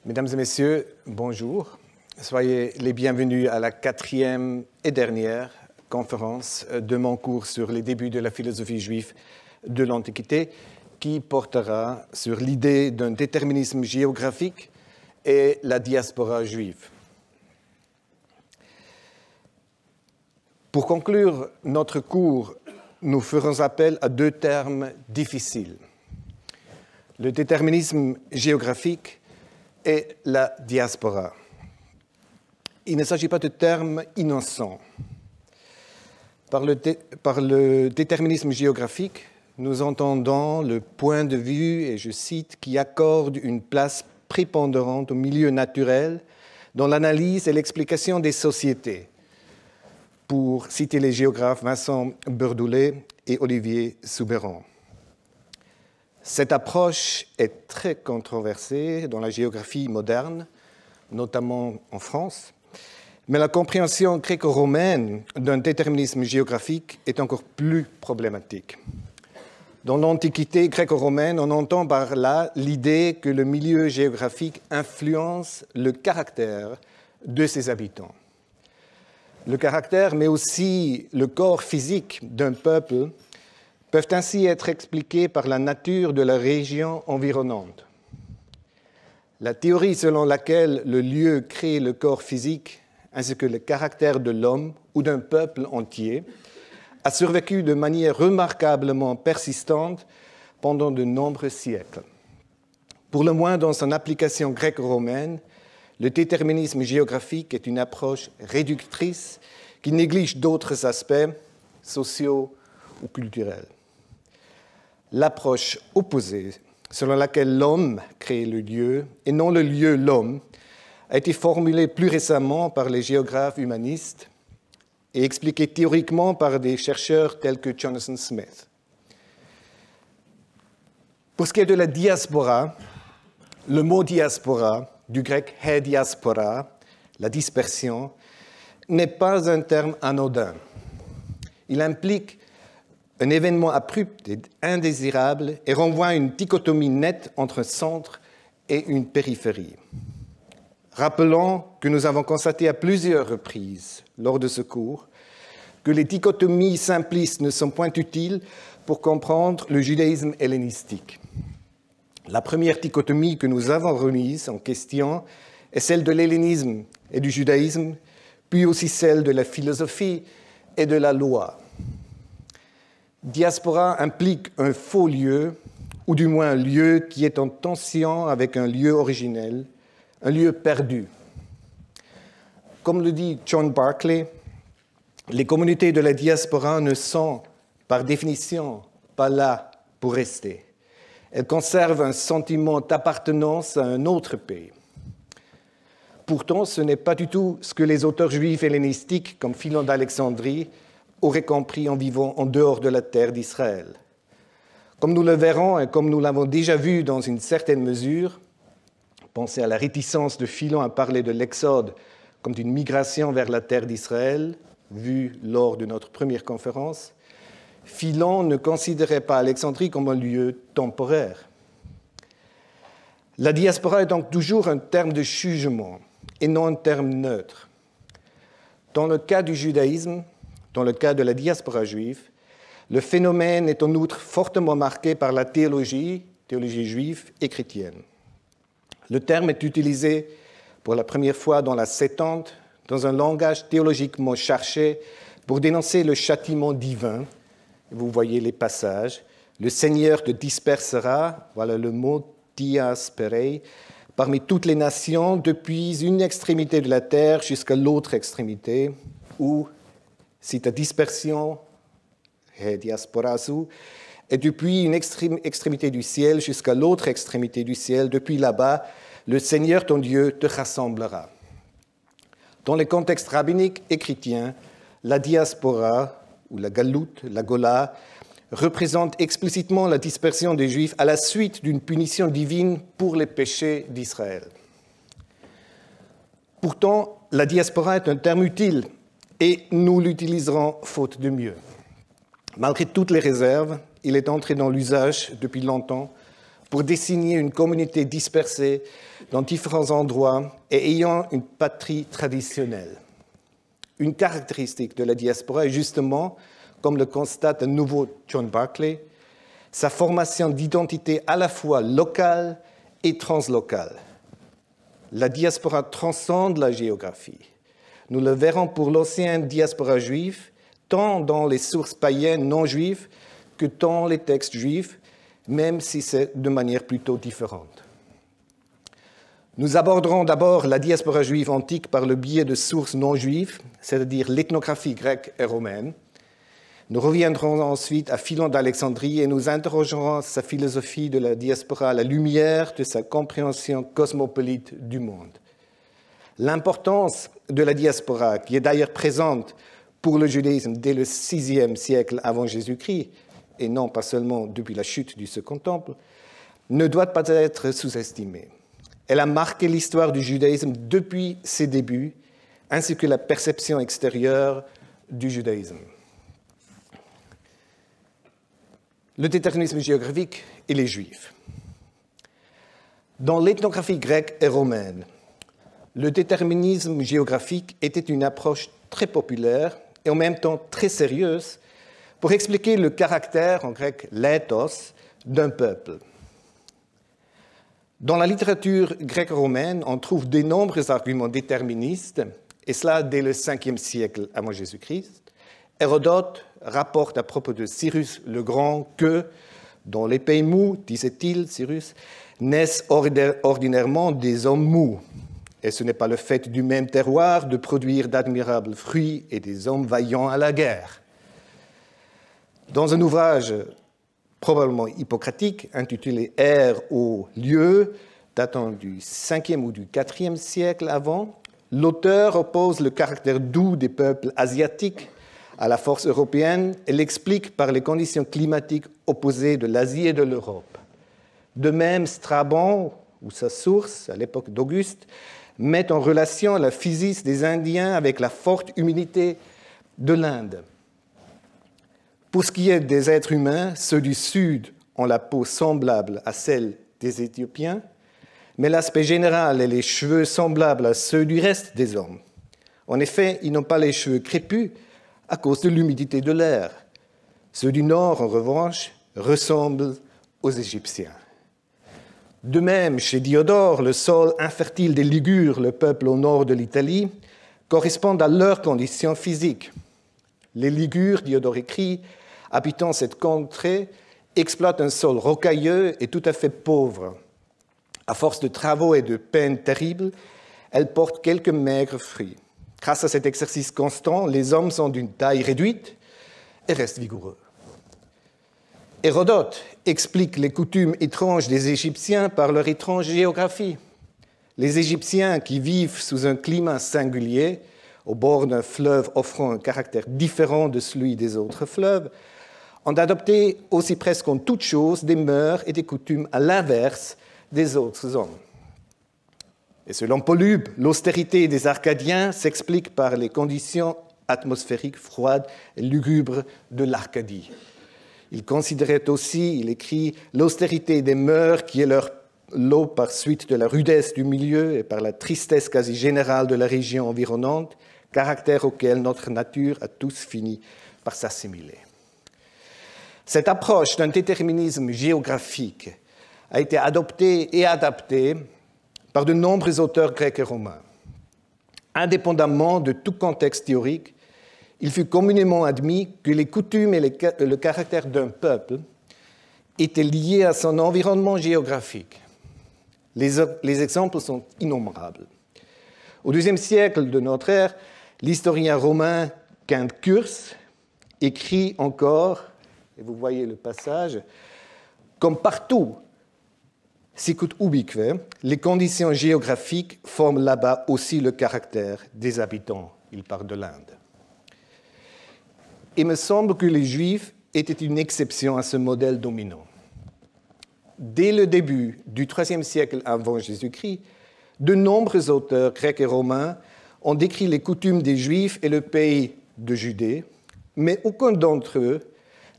Mesdames et messieurs, bonjour. Soyez les bienvenus à la 4e et dernière conférence de mon cours sur les débuts de la philosophie juive de l'Antiquité, qui portera sur l'idée d'un déterminisme géographique et la diaspora juive. Pour conclure notre cours, nous ferons appel à deux termes difficiles: le déterminisme géographique et la diaspora. Il ne s'agit pas de termes innocents. Par le déterminisme géographique, nous entendons le point de vue, et je cite, qui accorde une place prépondérante au milieu naturel dans l'analyse et l'explication des sociétés, pour citer les géographes Vincent Berdoulet et Olivier Souberan. Cette approche est très controversée dans la géographie moderne, notamment en France, mais la compréhension gréco-romaine d'un déterminisme géographique est encore plus problématique. Dans l'Antiquité gréco-romaine, on entend par là l'idée que le milieu géographique influence le caractère de ses habitants. Le caractère, mais aussi le corps physique d'un peuple, peuvent ainsi être expliqués par la nature de la région environnante. La théorie selon laquelle le lieu crée le corps physique ainsi que le caractère de l'homme ou d'un peuple entier a survécu de manière remarquablement persistante pendant de nombreux siècles. Pour le moins dans son application gréco-romaine, le déterminisme géographique est une approche réductrice qui néglige d'autres aspects sociaux ou culturels. L'approche opposée, selon laquelle l'homme crée le lieu et non le lieu l'homme, a été formulée plus récemment par les géographes humanistes et expliquée théoriquement par des chercheurs tels que Jonathan Smith. Pour ce qui est de la diaspora, le mot diaspora, du grec diaspora, la dispersion, n'est pas un terme anodin. Il implique un événement abrupt et indésirable et renvoie à une dichotomie nette entre un centre et une périphérie. Rappelons que nous avons constaté à plusieurs reprises lors de ce cours que les dichotomies simplistes ne sont point utiles pour comprendre le judaïsme hellénistique. La première dichotomie que nous avons remise en question est celle de l'hellénisme et du judaïsme, puis aussi celle de la philosophie et de la loi. Diaspora implique un faux lieu, ou du moins un lieu qui est en tension avec un lieu originel, un lieu perdu. Comme le dit John Barclay, les communautés de la diaspora ne sont, par définition, pas là pour rester. Elles conservent un sentiment d'appartenance à un autre pays. Pourtant, ce n'est pas du tout ce que les auteurs juifs hellénistiques, comme Philon d'Alexandrie, auraient compris en vivant en dehors de la terre d'Israël. Comme nous le verrons et comme nous l'avons déjà vu dans une certaine mesure, pensez à la réticence de Philon à parler de l'Exode comme d'une migration vers la terre d'Israël, vue lors de notre première conférence, Philon ne considérait pas Alexandrie comme un lieu temporaire. La diaspora est donc toujours un terme de jugement et non un terme neutre. Dans le cas du judaïsme, dans le cas de la diaspora juive, le phénomène est en outre fortement marqué par la théologie juive et chrétienne. Le terme est utilisé pour la première fois dans la Septante, dans un langage théologiquement cherché pour dénoncer le châtiment divin. Vous voyez les passages. Le Seigneur te dispersera, voilà le mot diasperei, parmi toutes les nations, depuis une extrémité de la terre jusqu'à l'autre extrémité, ou si ta dispersion, diasporasu, est depuis une extrémité du ciel jusqu'à l'autre extrémité du ciel, depuis là-bas, le Seigneur ton Dieu te rassemblera. Dans les contextes rabbiniques et chrétiens, la diaspora, ou la galoute, la gola, représente explicitement la dispersion des Juifs à la suite d'une punition divine pour les péchés d'Israël. Pourtant, la diaspora est un terme utile et nous l'utiliserons faute de mieux. Malgré toutes les réserves, il est entré dans l'usage depuis longtemps pour désigner une communauté dispersée dans différents endroits et ayant une patrie traditionnelle. Une caractéristique de la diaspora est justement, comme le constate à nouveau John Barclay, sa formation d'identité à la fois locale et translocale. La diaspora transcende la géographie. Nous le verrons pour l'ancienne diaspora juive, tant dans les sources païennes non juives que dans les textes juifs, même si c'est de manière plutôt différente. Nous aborderons d'abord la diaspora juive antique par le biais de sources non juives, c'est-à-dire l'ethnographie grecque et romaine. Nous reviendrons ensuite à Philon d'Alexandrie et nous interrogerons sa philosophie de la diaspora à la lumière de sa compréhension cosmopolite du monde. L'importance de la diaspora, qui est d'ailleurs présente pour le judaïsme dès le VIe siècle avant Jésus-Christ, et non pas seulement depuis la chute du Second Temple, ne doit pas être sous-estimée. Elle a marqué l'histoire du judaïsme depuis ses débuts, ainsi que la perception extérieure du judaïsme. Le déterminisme géographique et les Juifs. Dans l'ethnographie grecque et romaine, le déterminisme géographique était une approche très populaire et en même temps très sérieuse pour expliquer le caractère, en grec léthos, d'un peuple. Dans la littérature grecque romaine, on trouve de nombreux arguments déterministes, et cela dès le 5e siècle avant Jésus-Christ. Hérodote rapporte à propos de Cyrus le Grand que, dans les pays mous, disait-il, Cyrus, naissent ordinairement des hommes mous. Et ce n'est pas le fait du même terroir de produire d'admirables fruits et des hommes vaillants à la guerre. Dans un ouvrage probablement hippocratique, intitulé « Air au lieu », datant du 5e ou du 4e siècle avant, l'auteur oppose le caractère doux des peuples asiatiques à la force européenne et l'explique par les conditions climatiques opposées de l'Asie et de l'Europe. De même, Strabon, ou sa source, à l'époque d'Auguste, met en relation la physis des Indiens avec la forte humidité de l'Inde. Pour ce qui est des êtres humains, ceux du Sud ont la peau semblable à celle des Éthiopiens, mais l'aspect général et les cheveux semblables à ceux du reste des hommes. En effet, ils n'ont pas les cheveux crépus à cause de l'humidité de l'air. Ceux du Nord, en revanche, ressemblent aux Égyptiens. De même, chez Diodore, le sol infertile des Ligures, le peuple au nord de l'Italie, correspond à leurs conditions physiques. Les Ligures, Diodore écrit, habitant cette contrée, exploitent un sol rocailleux et tout à fait pauvre. À force de travaux et de peines terribles, elles portent quelques maigres fruits. Grâce à cet exercice constant, les hommes sont d'une taille réduite et restent vigoureux. Hérodote explique les coutumes étranges des Égyptiens par leur étrange géographie. Les Égyptiens, qui vivent sous un climat singulier, au bord d'un fleuve offrant un caractère différent de celui des autres fleuves, ont adopté aussi presque en toute chose des mœurs et des coutumes à l'inverse des autres hommes. Et selon Polybe, l'austérité des Arcadiens s'explique par les conditions atmosphériques froides et lugubres de l'Arcadie. Il considérait aussi, il écrit, l'austérité des mœurs qui est leur lot par suite de la rudesse du milieu et par la tristesse quasi générale de la région environnante, caractère auquel notre nature a tous fini par s'assimiler. Cette approche d'un déterminisme géographique a été adoptée et adaptée par de nombreux auteurs grecs et romains. Indépendamment de tout contexte théorique, il fut communément admis que les coutumes et le caractère d'un peuple étaient liés à son environnement géographique. Les exemples sont innombrables. Au IIe siècle de notre ère, l'historien romain Quinte Curse écrit encore, et vous voyez le passage, comme partout, sicut ubique, les conditions géographiques forment là-bas aussi le caractère des habitants. Il parle de l'Inde. Il me semble que les Juifs étaient une exception à ce modèle dominant. Dès le début du IIIe siècle avant Jésus-Christ, de nombreux auteurs grecs et romains ont décrit les coutumes des Juifs et le pays de Judée, mais aucun d'entre eux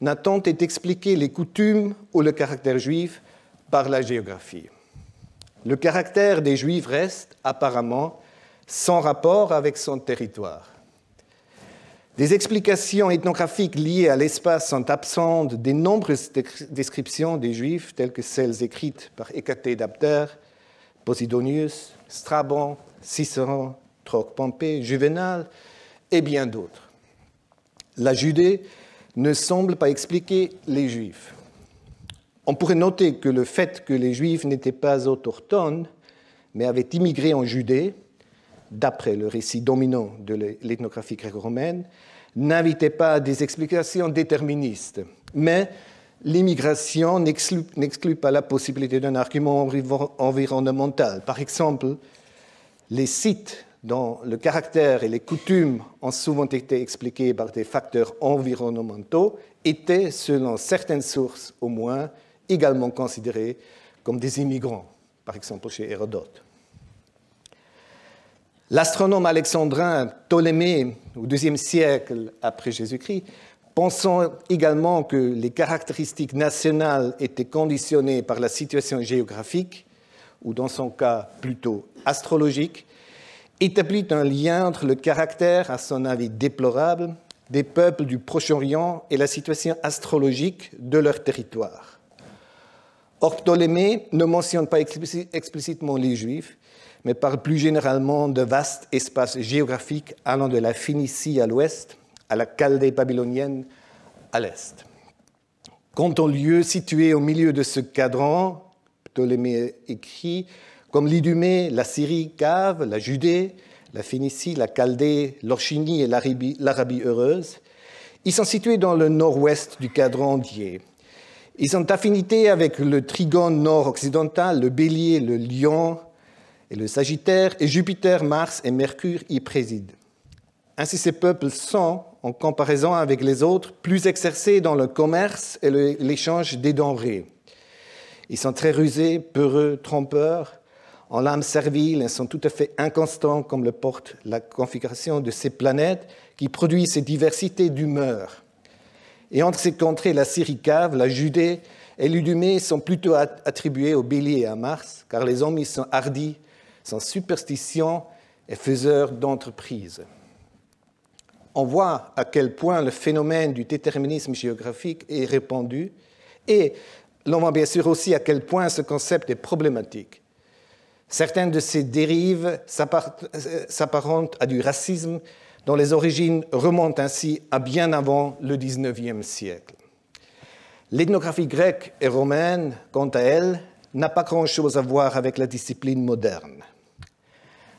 n'a tenté d'expliquer les coutumes ou le caractère juif par la géographie. Le caractère des Juifs reste apparemment sans rapport avec son territoire. Des explications ethnographiques liées à l'espace sont absentes des nombreuses descriptions des Juifs, telles que celles écrites par Hécatée d'Abder, Posidonius, Strabon, Cicéron, Troc Pompée, Juvénal et bien d'autres. La Judée ne semble pas expliquer les Juifs. On pourrait noter que le fait que les Juifs n'étaient pas autochtones, mais avaient immigré en Judée, d'après le récit dominant de l'ethnographie gréco-romaine, n'invitait pas à des explications déterministes. Mais l'immigration n'exclut pas la possibilité d'un argument environnemental. Par exemple, les sites dont le caractère et les coutumes ont souvent été expliqués par des facteurs environnementaux étaient, selon certaines sources au moins, également considérés comme des immigrants, par exemple chez Hérodote. L'astronome alexandrin Ptolémée, au IIe siècle après Jésus-Christ, pensant également que les caractéristiques nationales étaient conditionnées par la situation géographique, ou dans son cas plutôt astrologique, établit un lien entre le caractère, à son avis déplorable, des peuples du Proche-Orient et la situation astrologique de leur territoire. Or, Ptolémée ne mentionne pas explicitement les Juifs, mais parle plus généralement de vastes espaces géographiques allant de la Phénicie à l'ouest à la Chaldée babylonienne à l'est. Quant aux lieux situés au milieu de ce cadran, Ptolémée écrit comme l'Idumée, la Syrie cave, la Judée, la Phénicie, la Chaldée, l'Orchinie et l'Arabie heureuse, ils sont situés dans le nord-ouest du cadran entier. Ils ont affinité avec le trigone nord-occidental, le bélier, le lion et le sagittaire, et Jupiter, Mars et Mercure y président. Ainsi, ces peuples sont, en comparaison avec les autres, plus exercés dans le commerce et l'échange des denrées. Ils sont très rusés, peureux, trompeurs, en l'âme servile et sont tout à fait inconstants, comme le porte la configuration de ces planètes qui produisent ces diversités d'humeurs. Et entre ces contrées, la Syrie cave, la Judée et l'Idumée sont plutôt attribués au bélier et à Mars, car les hommes y sont hardis, sans superstition et faiseurs d'entreprises. On voit à quel point le phénomène du déterminisme géographique est répandu et l'on voit bien sûr aussi à quel point ce concept est problématique. Certaines de ces dérives s'apparentent à du racisme dont les origines remontent ainsi à bien avant le XIXe siècle. L'ethnographie grecque et romaine, quant à elle, n'a pas grand-chose à voir avec la discipline moderne.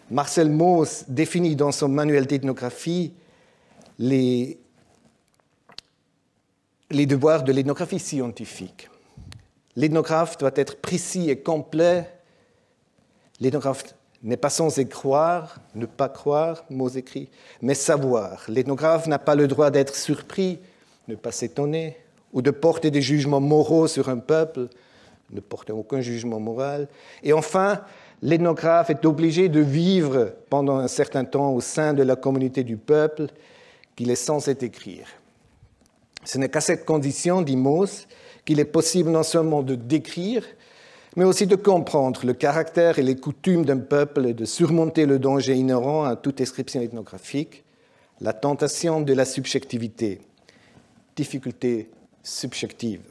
Marcel Mauss définit dans son manuel d'ethnographie les devoirs de l'ethnographie scientifique. L'ethnographe doit être précis et complet. L'ethnographe n'est pas censé croire, ne pas croire, Mauss écrit, mais savoir. L'ethnographe n'a pas le droit d'être surpris, ne pas s'étonner, ou de porter des jugements moraux sur un peuple, ne porter aucun jugement moral. Et enfin, l'ethnographe est obligé de vivre pendant un certain temps au sein de la communauté du peuple qu'il est censé écrire. Ce n'est qu'à cette condition, dit Mauss, qu'il est possible non seulement de décrire, mais aussi de comprendre le caractère et les coutumes d'un peuple et de surmonter le danger inhérent à toute description ethnographique, la tentation de la subjectivité, difficulté subjective.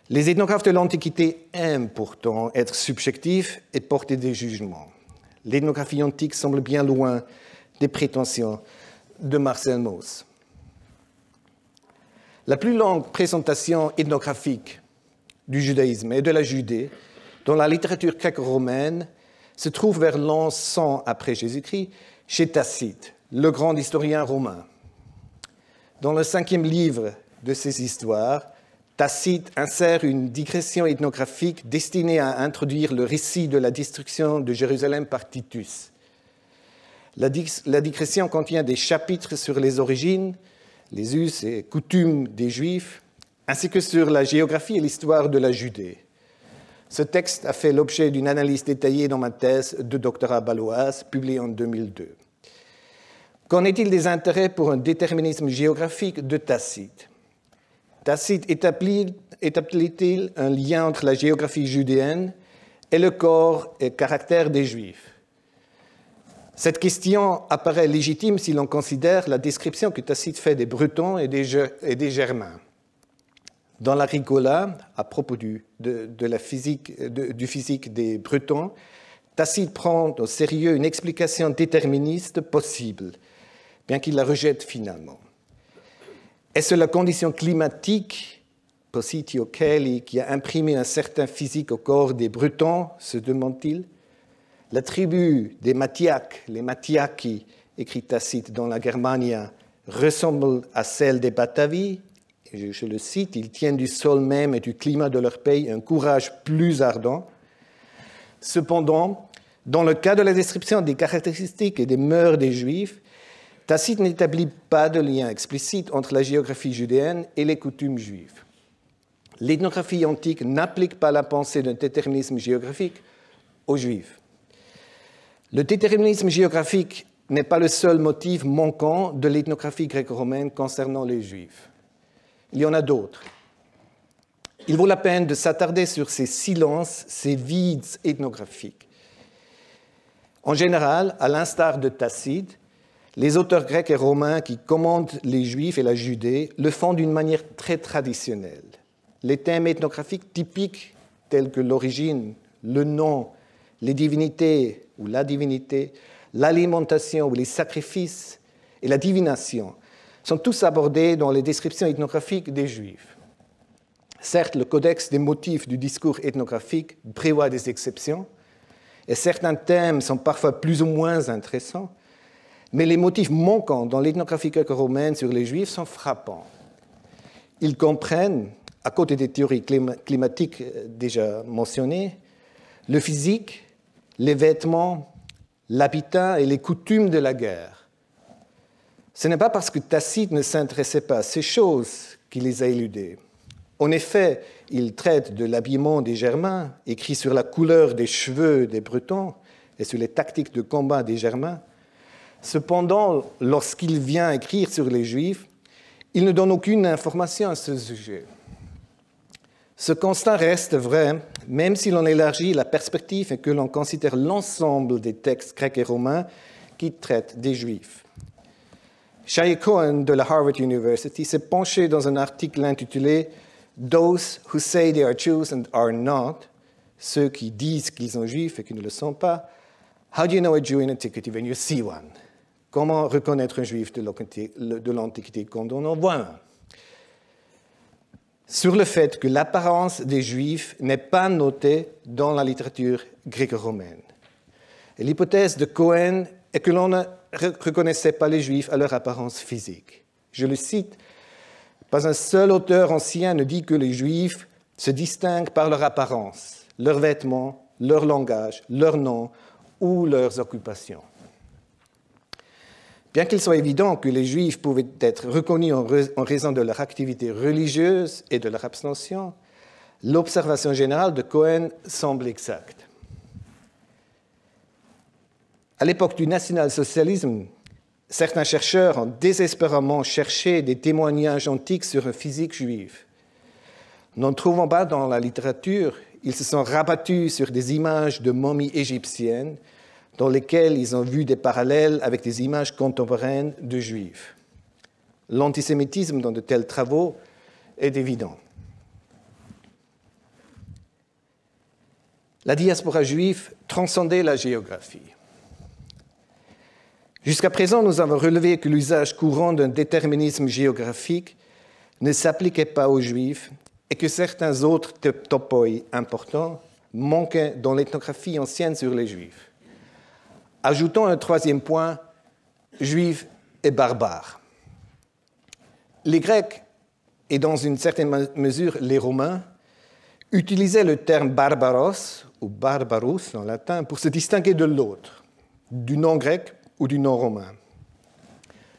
Les ethnographes de l'Antiquité aiment pourtant être subjectifs et porter des jugements. L'ethnographie antique semble bien loin des prétentions de Marcel Mauss. La plus longue présentation ethnographique du judaïsme et de la Judée dans la littérature gréco-romaine se trouve vers l'an 100 après Jésus-Christ chez Tacite, le grand historien romain. Dans le 5e livre de ses histoires, Tacite insère une digression ethnographique destinée à introduire le récit de la destruction de Jérusalem par Titus. La digression contient des chapitres sur les origines, les us et coutumes des Juifs, ainsi que sur la géographie et l'histoire de la Judée. Ce texte a fait l'objet d'une analyse détaillée dans ma thèse de doctorat bâloise, publiée en 2002. Qu'en est-il des intérêts pour un déterminisme géographique de Tacite ? Tacite établit-il un lien entre la géographie judéenne et le corps et caractère des Juifs? Cette question apparaît légitime si l'on considère la description que Tacite fait des Bretons et des Germains. Dans l'Agricola, à propos du physique des Bretons, Tacite prend au sérieux une explication déterministe possible, bien qu'il la rejette finalement. Est-ce la condition climatique, positio caeli, qui a imprimé un certain physique au corps des Bretons, se demande-t-il? La tribu des Mattiaques, les Mattiaci, écrit Tacite dans la Germania, ressemble à celle des Batavi. Je le cite, ils tiennent du sol même et du climat de leur pays un courage plus ardent. Cependant, dans le cas de la description des caractéristiques et des mœurs des Juifs, Tacite n'établit pas de lien explicite entre la géographie judéenne et les coutumes juives. L'ethnographie antique n'applique pas la pensée d'un déterminisme géographique aux Juifs. Le déterminisme géographique n'est pas le seul motif manquant de l'ethnographie gréco-romaine concernant les Juifs. Il y en a d'autres. Il vaut la peine de s'attarder sur ces silences, ces vides ethnographiques. En général, à l'instar de Tacite, les auteurs grecs et romains qui commentent les Juifs et la Judée le font d'une manière très traditionnelle. Les thèmes ethnographiques typiques tels que l'origine, le nom, les divinités ou la divinité, l'alimentation ou les sacrifices et la divination sont tous abordés dans les descriptions ethnographiques des Juifs. Certes, le codex des motifs du discours ethnographique prévoit des exceptions, et certains thèmes sont parfois plus ou moins intéressants, mais les motifs manquants dans l'ethnographie gréco-romaine sur les Juifs sont frappants. Ils comprennent, à côté des théories climatiques déjà mentionnées, le physique, les vêtements, l'habitat et les coutumes de la guerre. Ce n'est pas parce que Tacite ne s'intéressait pas à ces choses qu'il les a éludées. En effet, il traite de l'habillement des Germains, écrit sur la couleur des cheveux des Bretons et sur les tactiques de combat des Germains. Cependant, lorsqu'il vient écrire sur les Juifs, il ne donne aucune information à ce sujet. Ce constat reste vrai, même si l'on élargit la perspective et que l'on considère l'ensemble des textes grecs et romains qui traitent des Juifs. Shai Cohen de la Harvard University s'est penché dans un article intitulé « Those who say they are Jews and are not », ceux qui disent qu'ils sont juifs et qui ne le sont pas. « How do you know a Jew in antiquity when you see one » Comment reconnaître un juif de l'Antiquité quand on en voit un? Sur le fait que l'apparence des juifs n'est pas notée dans la littérature gréco-romaine. L'hypothèse de Cohen est que l'on ne reconnaissait pas les juifs à leur apparence physique. Je le cite, « Pas un seul auteur ancien ne dit que les juifs se distinguent par leur apparence, leurs vêtements, leur langage, leur nom ou leurs occupations. » Bien qu'il soit évident que les Juifs pouvaient être reconnus en raison de leur activité religieuse et de leur abstention, l'observation générale de Cohen semble exacte. À l'époque du national-socialisme, certains chercheurs ont désespérément cherché des témoignages antiques sur un physique juif. N'en trouvant pas dans la littérature, ils se sont rabattus sur des images de momies égyptiennes dans lesquelles ils ont vu des parallèles avec des images contemporaines de Juifs. L'antisémitisme dans de tels travaux est évident. La diaspora juive transcendait la géographie. Jusqu'à présent, nous avons relevé que l'usage courant d'un déterminisme géographique ne s'appliquait pas aux Juifs et que certains autres topoi importants manquaient dans l'ethnographie ancienne sur les Juifs. Ajoutons un troisième point, juifs et barbares. Les Grecs, et dans une certaine mesure les Romains, utilisaient le terme barbaros, ou barbarus en latin, pour se distinguer de l'autre, du nom grec ou du nom romain.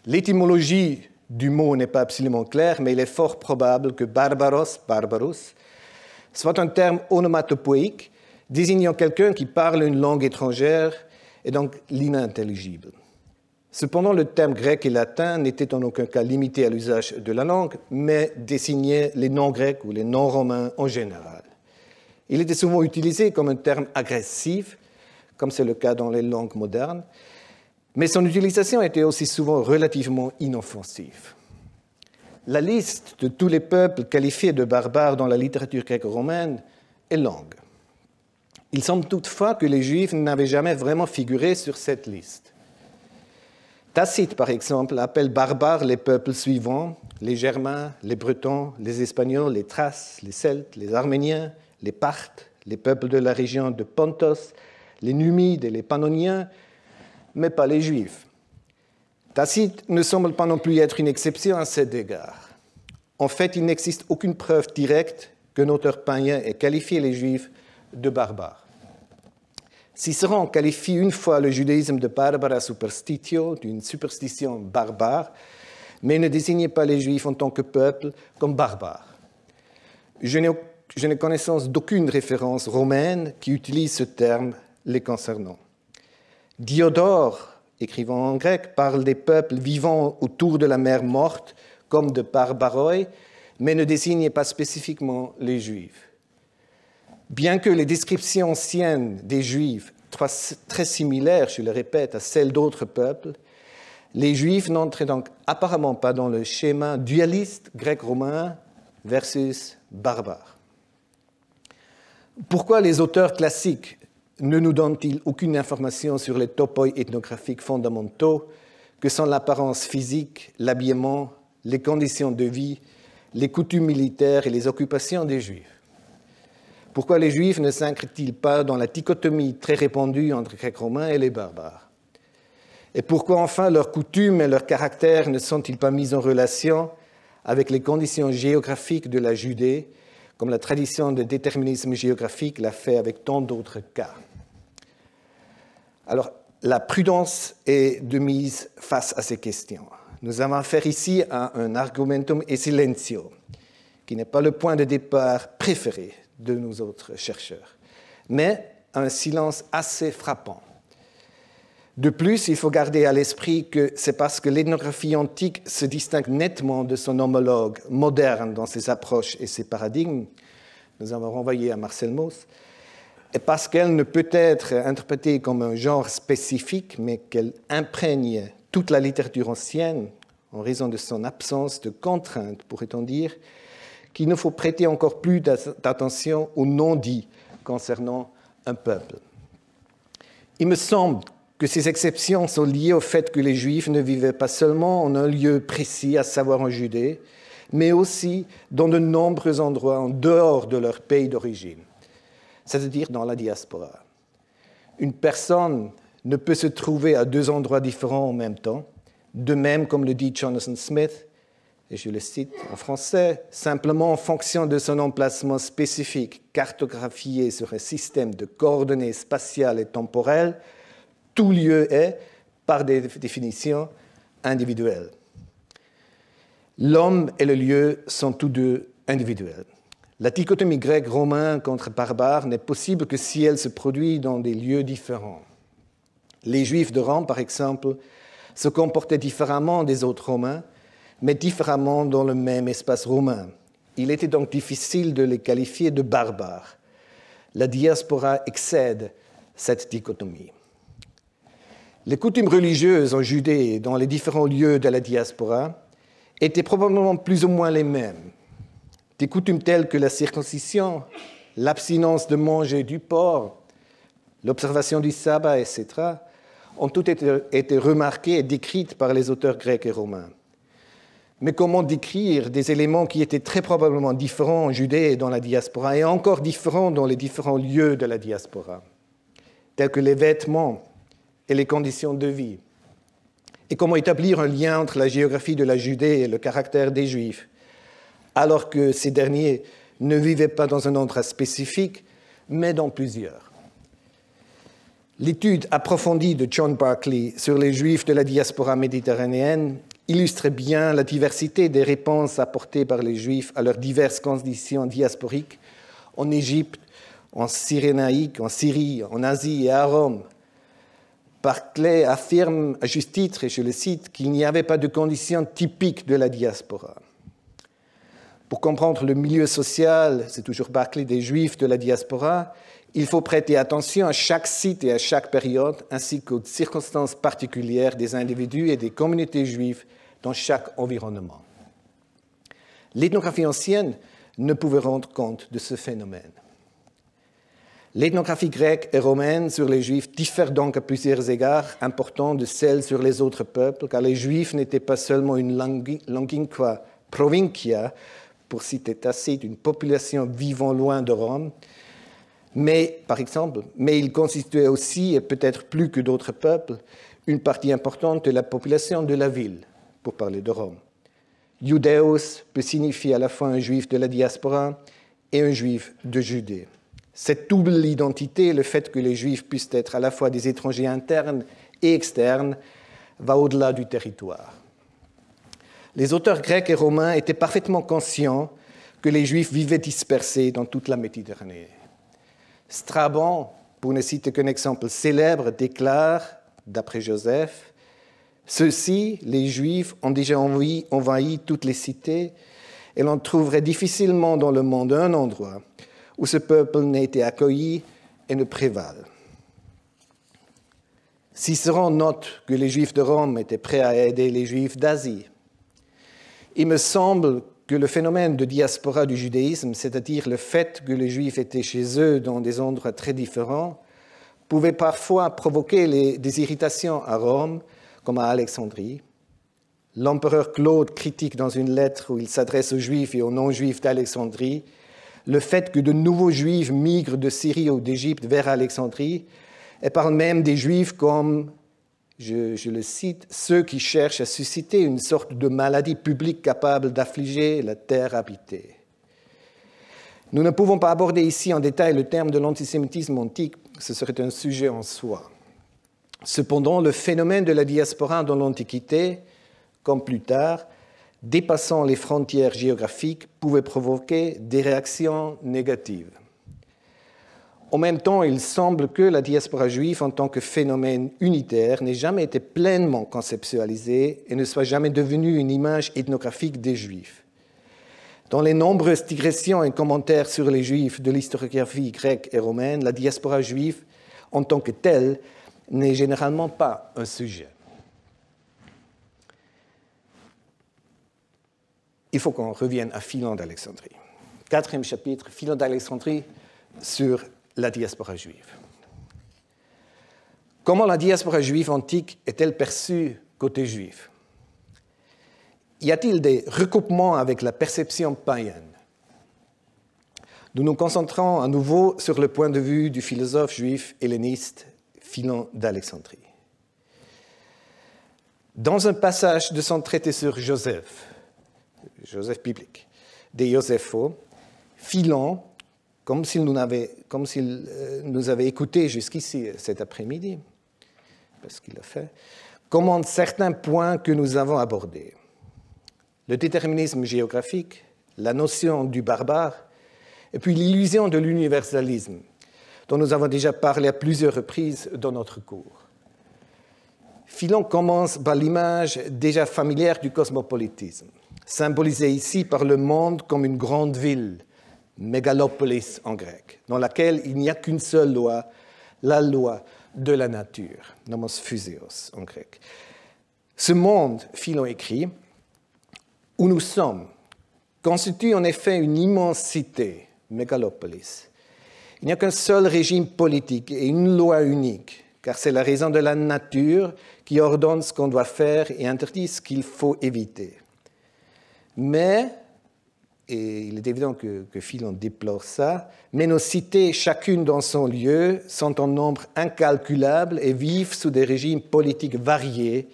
L'étymologie du mot n'est pas absolument claire, mais il est fort probable que barbaros, barbarus, soit un terme onomatopoïque désignant quelqu'un qui parle une langue étrangère et donc l'inintelligible. Cependant, le terme grec et latin n'était en aucun cas limité à l'usage de la langue, mais désignait les non-grecs ou les non-romains en général. Il était souvent utilisé comme un terme agressif, comme c'est le cas dans les langues modernes, mais son utilisation était aussi souvent relativement inoffensive. La liste de tous les peuples qualifiés de barbares dans la littérature gréco-romaine est longue. Il semble toutefois que les Juifs n'avaient jamais vraiment figuré sur cette liste. Tacite, par exemple, appelle barbares les peuples suivants: les Germains, les Bretons, les Espagnols, les Thraces, les Celtes, les Arméniens, les Parthes, les peuples de la région de Pontos, les Numides et les Pannoniens, mais pas les Juifs. Tacite ne semble pas non plus être une exception à cet égard. En fait, il n'existe aucune preuve directe qu'un auteur païen ait qualifié les Juifs de barbares. Cicéron qualifie une fois le judaïsme de barbara superstitio, d'une superstition barbare, mais ne désignait pas les Juifs en tant que peuple comme barbares. Je n'ai connaissance d'aucune référence romaine qui utilise ce terme les concernant. Diodore, écrivant en grec, parle des peuples vivant autour de la mer Morte comme de barbaroi, mais ne désigne pas spécifiquement les Juifs. Bien que les descriptions anciennes des Juifs soient très similaires, je le répète, à celles d'autres peuples, les Juifs n'entraient donc apparemment pas dans le schéma dualiste grec-romain versus barbare. Pourquoi les auteurs classiques ne nous donnent-ils aucune information sur les topoi ethnographiques fondamentaux que sont l'apparence physique, l'habillement, les conditions de vie, les coutumes militaires et les occupations des Juifs? Pourquoi les Juifs ne s'inscrivent-ils pas dans la dichotomie très répandue entre Grecs romains et les barbares? Et pourquoi enfin leurs coutumes et leurs caractères ne sont-ils pas mis en relation avec les conditions géographiques de la Judée, comme la tradition de déterminisme géographique l'a fait avec tant d'autres cas? Alors, la prudence est de mise face à ces questions. Nous avons affaire ici à un argumentum e silentio, qui n'est pas le point de départ préféré de nos autres chercheurs, mais un silence assez frappant. De plus, il faut garder à l'esprit que c'est parce que l'ethnographie antique se distingue nettement de son homologue moderne dans ses approches et ses paradigmes, nous avons renvoyé à Marcel Mauss, et parce qu'elle ne peut être interprétée comme un genre spécifique, mais qu'elle imprègne toute la littérature ancienne, en raison de son absence de contraintes, pourrait-on dire, qu'il nous faut prêter encore plus d'attention aux non-dits concernant un peuple. Il me semble que ces exceptions sont liées au fait que les Juifs ne vivaient pas seulement en un lieu précis, à savoir en Judée, mais aussi dans de nombreux endroits en dehors de leur pays d'origine, c'est-à-dire dans la diaspora. Une personne ne peut se trouver à deux endroits différents en même temps, de même, comme le dit Jonathan Smith, et je le cite en français, simplement en fonction de son emplacement spécifique cartographié sur un système de coordonnées spatiales et temporelles, tout lieu est, par définition, individuel. L'homme et le lieu sont tous deux individuels. La dichotomie grec-romain contre barbare n'est possible que si elle se produit dans des lieux différents. Les Juifs de Rome, par exemple, se comportaient différemment des autres Romains, mais différemment dans le même espace romain. Il était donc difficile de les qualifier de barbares. La diaspora excède cette dichotomie. Les coutumes religieuses en Judée et dans les différents lieux de la diaspora étaient probablement plus ou moins les mêmes. Des coutumes telles que la circoncision, l'abstinence de manger du porc, l'observation du sabbat, etc., ont toutes été remarquées et décrites par les auteurs grecs et romains. Mais comment décrire des éléments qui étaient très probablement différents en Judée et dans la diaspora, et encore différents dans les différents lieux de la diaspora, tels que les vêtements et les conditions de vie? Et comment établir un lien entre la géographie de la Judée et le caractère des Juifs, alors que ces derniers ne vivaient pas dans un endroit spécifique, mais dans plusieurs? L'étude approfondie de John Barclay sur les Juifs de la diaspora méditerranéenne illustre bien la diversité des réponses apportées par les Juifs à leurs diverses conditions diasporiques en Égypte, en Cyrénaïque, en Syrie, en Asie et à Rome. Barclay affirme à juste titre, et je le cite, qu'il n'y avait pas de conditions typiques de la diaspora. Pour comprendre le milieu social, c'est toujours Barclay, des Juifs de la diaspora, il faut prêter attention à chaque site et à chaque période, ainsi qu'aux circonstances particulières des individus et des communautés juives dans chaque environnement. L'ethnographie ancienne ne pouvait rendre compte de ce phénomène. L'ethnographie grecque et romaine sur les Juifs diffère donc à plusieurs égards importants de celle sur les autres peuples, car les Juifs n'étaient pas seulement une lingua provincia, pour citer Tacite, une population vivant loin de Rome, mais ils constituaient aussi, et peut-être plus que d'autres peuples, une partie importante de la population de la ville, pour parler de Rome. Iudéos peut signifier à la fois un juif de la diaspora et un juif de Judée. Cette double identité, le fait que les juifs puissent être à la fois des étrangers internes et externes, va au-delà du territoire. Les auteurs grecs et romains étaient parfaitement conscients que les juifs vivaient dispersés dans toute la Méditerranée. Strabon, pour ne citer qu'un exemple célèbre, déclare, d'après Joseph, « Ceux-ci, les Juifs, ont déjà envahi toutes les cités et l'on trouverait difficilement dans le monde un endroit où ce peuple n'ait été accueilli et ne prévale. » Cicéron note que les Juifs de Rome étaient prêts à aider les Juifs d'Asie. Il me semble que le phénomène de diaspora du judaïsme, c'est-à-dire le fait que les Juifs étaient chez eux dans des endroits très différents, pouvait parfois provoquer des irritations à Rome, comme à Alexandrie. L'empereur Claude critique dans une lettre où il s'adresse aux Juifs et aux non-Juifs d'Alexandrie le fait que de nouveaux Juifs migrent de Syrie ou d'Égypte vers Alexandrie et parle même des Juifs comme, je le cite, ceux qui cherchent à susciter une sorte de maladie publique capable d'affliger la terre habitée. Nous ne pouvons pas aborder ici en détail le terme de l'antisémitisme antique, ce serait un sujet en soi. Cependant, le phénomène de la diaspora dans l'Antiquité, comme plus tard, dépassant les frontières géographiques, pouvait provoquer des réactions négatives. En même temps, il semble que la diaspora juive, en tant que phénomène unitaire, n'ait jamais été pleinement conceptualisée et ne soit jamais devenue une image ethnographique des Juifs. Dans les nombreuses digressions et commentaires sur les Juifs de l'historiographie grecque et romaine, la diaspora juive, en tant que telle, n'est généralement pas un sujet. Il faut qu'on revienne à Philon d'Alexandrie. 4e chapitre, Philon d'Alexandrie sur la diaspora juive. Comment la diaspora juive antique est-elle perçue côté juif? Y a-t-il des recoupements avec la perception païenne? Nous nous concentrons à nouveau sur le point de vue du philosophe juif helléniste Philon d'Alexandrie. Dans un passage de son traité sur Joseph biblique, de Joséphos, Philon, comme s'il nous avait écoutés jusqu'ici cet après-midi, parce qu'il l'a fait, commente certains points que nous avons abordés. Le déterminisme géographique, la notion du barbare, et puis l'illusion de l'universalisme, dont nous avons déjà parlé à plusieurs reprises dans notre cours. Philon commence par l'image déjà familière du cosmopolitisme, symbolisée ici par le monde comme une grande ville, mégalopolis en grec, dans laquelle il n'y a qu'une seule loi, la loi de la nature, nomos physios en grec. Ce monde, Philon écrit, où nous sommes, constitue en effet une immense cité, mégalopolis. Il n'y a qu'un seul régime politique et une loi unique, car c'est la raison de la nature qui ordonne ce qu'on doit faire et interdit ce qu'il faut éviter. Mais, et il est évident que Philon déplore ça, mais nos cités, chacune dans son lieu, sont en nombre incalculable et vivent sous des régimes politiques variés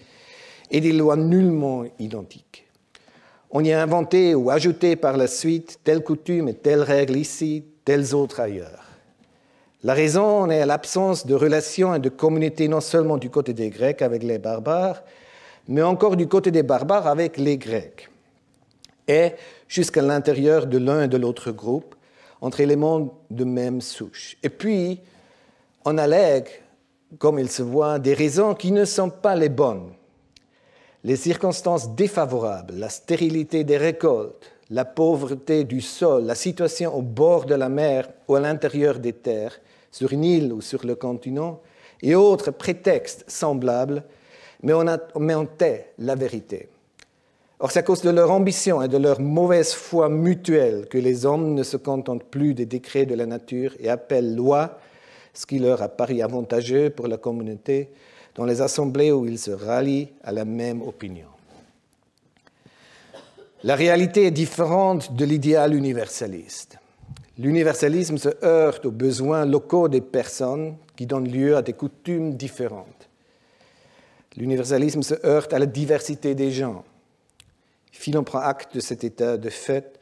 et des lois nullement identiques. On y a inventé ou ajouté par la suite telle coutume et telle règle ici, telles autres ailleurs. La raison est à l'absence de relations et de communautés non seulement du côté des Grecs avec les barbares, mais encore du côté des barbares avec les Grecs. Et jusqu'à l'intérieur de l'un et de l'autre groupe, entre éléments de même souche. Et puis, on allègue comme il se voit, des raisons qui ne sont pas les bonnes. Les circonstances défavorables, la stérilité des récoltes, la pauvreté du sol, la situation au bord de la mer ou à l'intérieur des terres, sur une île ou sur le continent, et autres prétextes semblables, mais on tait la vérité. Or, c'est à cause de leur ambition et de leur mauvaise foi mutuelle que les hommes ne se contentent plus des décrets de la nature et appellent loi ce qui leur a paru avantageux pour la communauté dans les assemblées où ils se rallient à la même opinion. La réalité est différente de l'idéal universaliste. L'universalisme se heurte aux besoins locaux des personnes qui donnent lieu à des coutumes différentes. L'universalisme se heurte à la diversité des gens. Philon prend acte de cet état de fait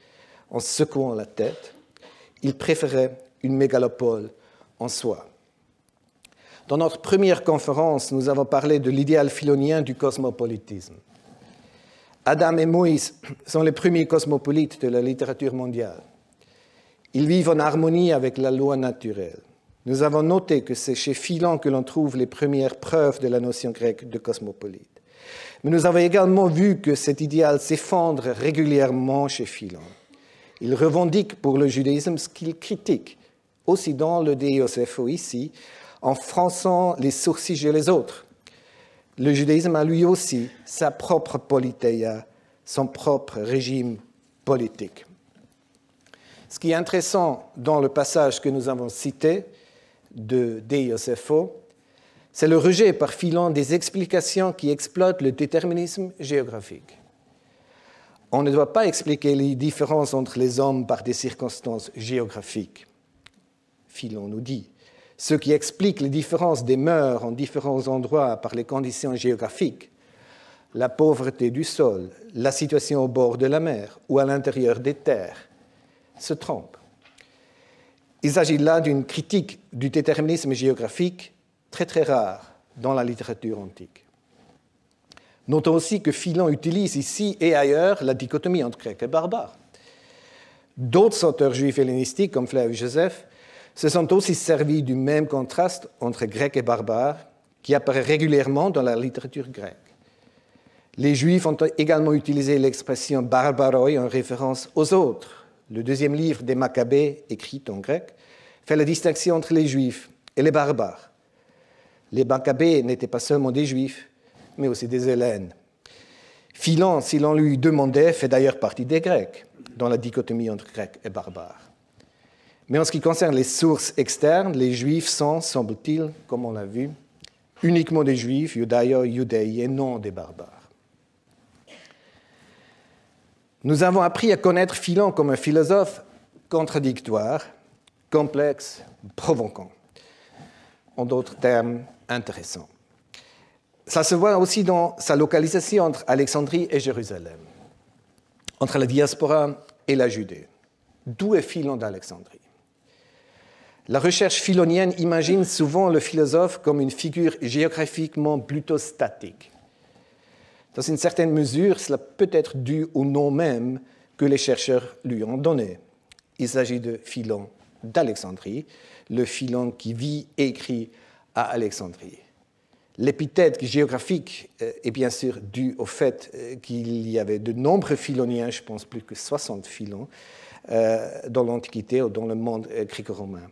en secouant la tête. Il préférait une mégalopole en soi. Dans notre première conférence, nous avons parlé de l'idéal philonien du cosmopolitisme. Adam et Moïse sont les premiers cosmopolites de la littérature mondiale. Ils vivent en harmonie avec la loi naturelle. Nous avons noté que c'est chez Philon que l'on trouve les premières preuves de la notion grecque de cosmopolite. Mais nous avons également vu que cet idéal s'effondre régulièrement chez Philon. Il revendique pour le judaïsme ce qu'il critique, aussi dans le De Iosepho ici, en fronçant les sourcils chez les autres. Le judaïsme a lui aussi sa propre politeia, son propre régime politique. Ce qui est intéressant dans le passage que nous avons cité de Iosepho, c'est le rejet par Philon des explications qui exploitent le déterminisme géographique. On ne doit pas expliquer les différences entre les hommes par des circonstances géographiques. Philon nous dit, ce qui explique les différences des mœurs en différents endroits par les conditions géographiques, la pauvreté du sol, la situation au bord de la mer ou à l'intérieur des terres, se trompe. Il s'agit là d'une critique du déterminisme géographique très très rare dans la littérature antique. Notons aussi que Philon utilise ici et ailleurs la dichotomie entre grec et barbare. D'autres auteurs juifs hellénistiques, comme Flavius Joseph, se sont aussi servis du même contraste entre grec et barbare qui apparaît régulièrement dans la littérature grecque. Les Juifs ont également utilisé l'expression barbaroi en référence aux autres. Le deuxième livre des Maccabées, écrit en grec, fait la distinction entre les Juifs et les barbares. Les Maccabées n'étaient pas seulement des Juifs, mais aussi des Hellènes. Philon, si l'on lui demandait, fait d'ailleurs partie des Grecs, dans la dichotomie entre Grecs et barbares. Mais en ce qui concerne les sources externes, les Juifs sont, semble-t-il, comme on l'a vu, uniquement des Juifs, Judéi, et non des barbares. Nous avons appris à connaître Philon comme un philosophe contradictoire, complexe, provoquant. En d'autres termes, intéressant. Ça se voit aussi dans sa localisation entre Alexandrie et Jérusalem, entre la diaspora et la Judée. D'où est Philon d'Alexandrie? La recherche philonienne imagine souvent le philosophe comme une figure géographiquement plutôt statique. Dans une certaine mesure, cela peut être dû au nom même que les chercheurs lui ont donné. Il s'agit de Philon d'Alexandrie, le Philon qui vit et écrit à Alexandrie. L'épithète géographique est bien sûr due au fait qu'il y avait de nombreux philoniens, je pense plus que 60 Philons, dans l'Antiquité ou dans le monde gréco-romain.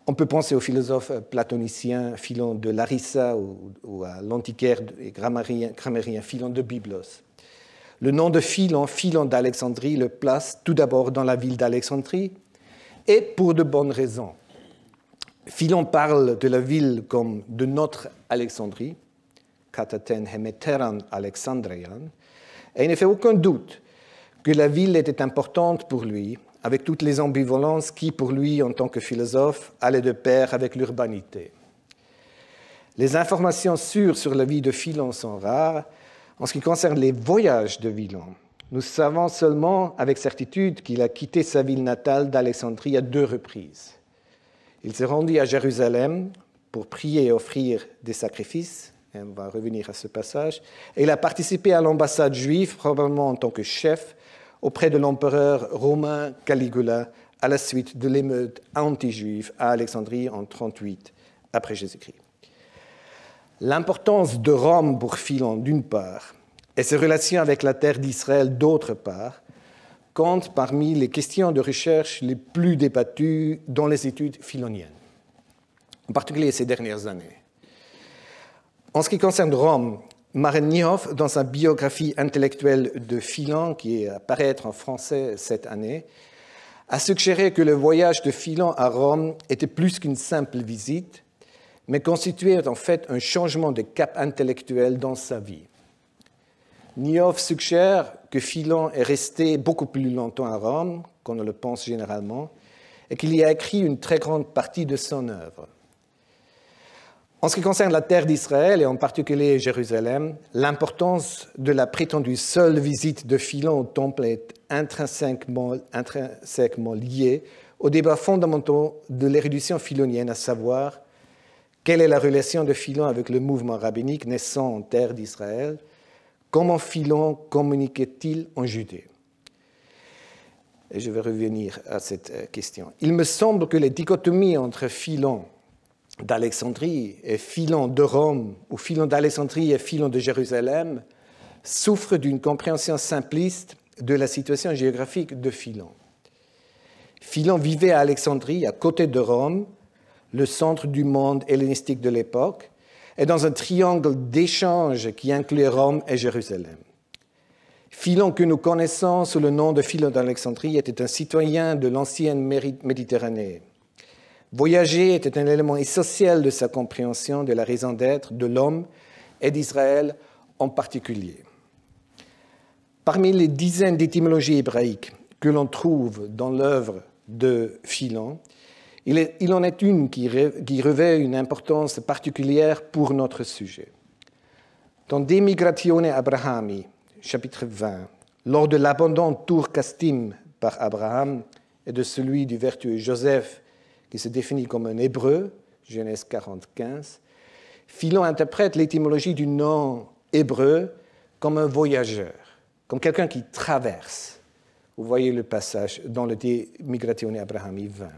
On peut penser au philosophe platonicien Philon de Larissa ou à l'antiquaire et grammairien Philon de Byblos. Le nom de Philon, Philon d'Alexandrie, le place tout d'abord dans la ville d'Alexandrie, et pour de bonnes raisons. Philon parle de la ville comme de notre Alexandrie, kataten hemeteran Alexandrian, et il ne fait aucun doute que la ville était importante pour lui, avec toutes les ambivalences qui, pour lui, en tant que philosophe, allaient de pair avec l'urbanité. Les informations sûres sur la vie de Philon sont rares. En ce qui concerne les voyages de Philon, nous savons seulement avec certitude qu'il a quitté sa ville natale d'Alexandrie à 2 reprises. Il s'est rendu à Jérusalem pour prier et offrir des sacrifices, et on va revenir à ce passage, et il a participé à l'ambassade juive, probablement en tant que chef, auprès de l'empereur romain Caligula à la suite de l'émeute anti-juive à Alexandrie en 38 après Jésus-Christ. L'importance de Rome pour Philon, d'une part, et ses relations avec la terre d'Israël, d'autre part, comptent parmi les questions de recherche les plus débattues dans les études philoniennes, en particulier ces dernières années. En ce qui concerne Rome, Maren Niehoff, dans sa biographie intellectuelle de Philon, qui est à paraître en français cette année, a suggéré que le voyage de Philon à Rome était plus qu'une simple visite, mais constituait en fait un changement de cap intellectuel dans sa vie. Niehoff suggère que Philon est resté beaucoup plus longtemps à Rome qu'on ne le pense généralement et qu'il y a écrit une très grande partie de son œuvre. En ce qui concerne la terre d'Israël et en particulier Jérusalem, l'importance de la prétendue seule visite de Philon au temple est intrinsèquement liée aux débats fondamentaux de l'érudition philonienne, à savoir quelle est la relation de Philon avec le mouvement rabbinique naissant en terre d'Israël, comment Philon communiquait-il en Judée? Et je vais revenir à cette question. Il me semble que les dichotomies entre Philon d'Alexandrie et Philon de Rome, ou Philon d'Alexandrie et Philon de Jérusalem, souffrent d'une compréhension simpliste de la situation géographique de Philon. Philon vivait à Alexandrie, à côté de Rome, le centre du monde hellénistique de l'époque, et dans un triangle d'échange qui incluait Rome et Jérusalem. Philon, que nous connaissons sous le nom de Philon d'Alexandrie, était un citoyen de l'ancienne Méditerranée. Voyager était un élément essentiel de sa compréhension de la raison d'être de l'homme et d'Israël en particulier. Parmi les dizaines d'étymologies hébraïques que l'on trouve dans l'œuvre de Philon, il en est une qui revêt une importance particulière pour notre sujet. Dans De Migratione Abrahami, chapitre 20, lors de l'abandon Tour Castim par Abraham et de celui du vertueux Joseph, qui se définit comme un hébreu, Genèse 45, Philon interprète l'étymologie du nom hébreu comme un voyageur, comme quelqu'un qui traverse. Vous voyez le passage dans le De Migratione Abrahami 20.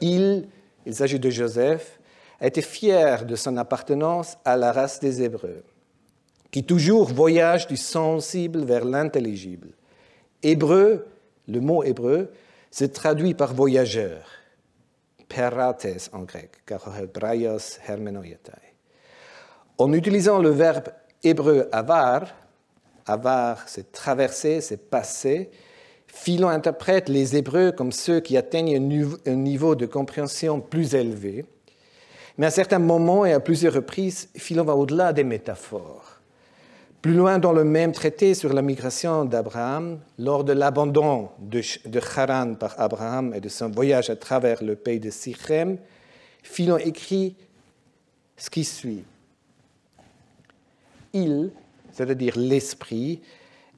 Il s'agit de Joseph, a été fier de son appartenance à la race des Hébreux, qui toujours voyage du sensible vers l'intelligible. Hébreu, le mot hébreu, se traduit par voyageur, perates en grec, car hebraios hermenoietai. En utilisant le verbe hébreu avar, c'est traverser, c'est passer, Philon interprète les Hébreux comme ceux qui atteignent un niveau de compréhension plus élevé. Mais à certains moments et à plusieurs reprises, Philon va au-delà des métaphores. Plus loin dans le même traité sur la migration d'Abraham, lors de l'abandon de Haran par Abraham et de son voyage à travers le pays de Sichem, Philon écrit ce qui suit. Il, c'est-à-dire l'esprit,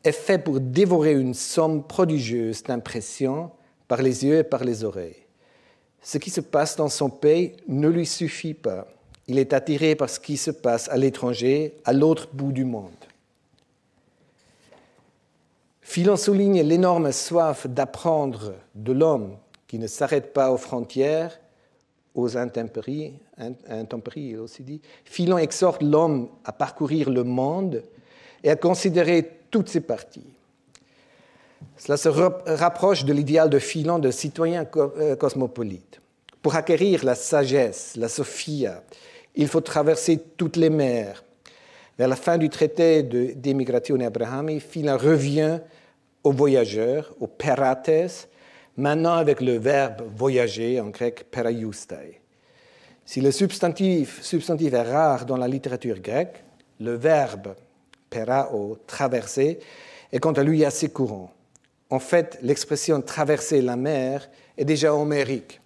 est fait pour dévorer une somme prodigieuse d'impressions par les yeux et par les oreilles. Ce qui se passe dans son pays ne lui suffit pas. Il est attiré par ce qui se passe à l'étranger, à l'autre bout du monde. Philon souligne l'énorme soif d'apprendre de l'homme qui ne s'arrête pas aux frontières, aux intempéries, il aussi dit. Philon exhorte l'homme à parcourir le monde et à considérer toutes ses parties. Cela se rapproche de l'idéal de Philon de citoyen cosmopolite. Pour acquérir la sagesse, la sophia, il faut traverser toutes les mers. Vers la fin du traité de Migratione Abrahami, Philon revient aux voyageurs, aux perates, maintenant avec le verbe voyager, en grec peraiustai. Si le substantif est rare dans la littérature grecque, le verbe perao, traverser, est quant à lui assez courant. En fait, l'expression traverser la mer est déjà homérique.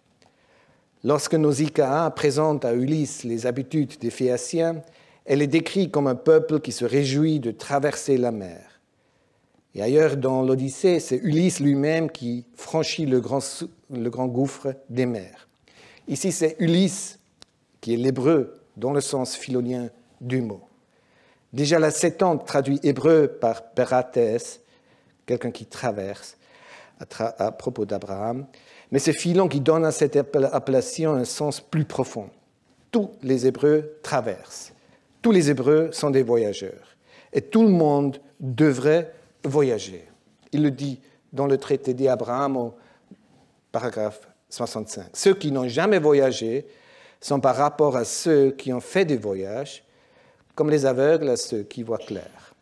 Lorsque Nausicaa présente à Ulysse les habitudes des Phéaciens, elle est décrite comme un peuple qui se réjouit de traverser la mer. Et ailleurs dans l'Odyssée, c'est Ulysse lui-même qui franchit le grand gouffre des mers. Ici, c'est Ulysse qui est l'hébreu dans le sens philonien du mot. Déjà la Septante traduit hébreu par perates, quelqu'un qui traverse, à propos d'Abraham. Mais c'est Philon qui donne à cette appellation un sens plus profond. Tous les Hébreux traversent. tous les Hébreux sont des voyageurs et tout le monde devrait voyager. Il le dit dans le traité d'Abraham au paragraphe 65. Ceux qui n'ont jamais voyagé sont par rapport à ceux qui ont fait des voyages, comme les aveugles à ceux qui voient clair.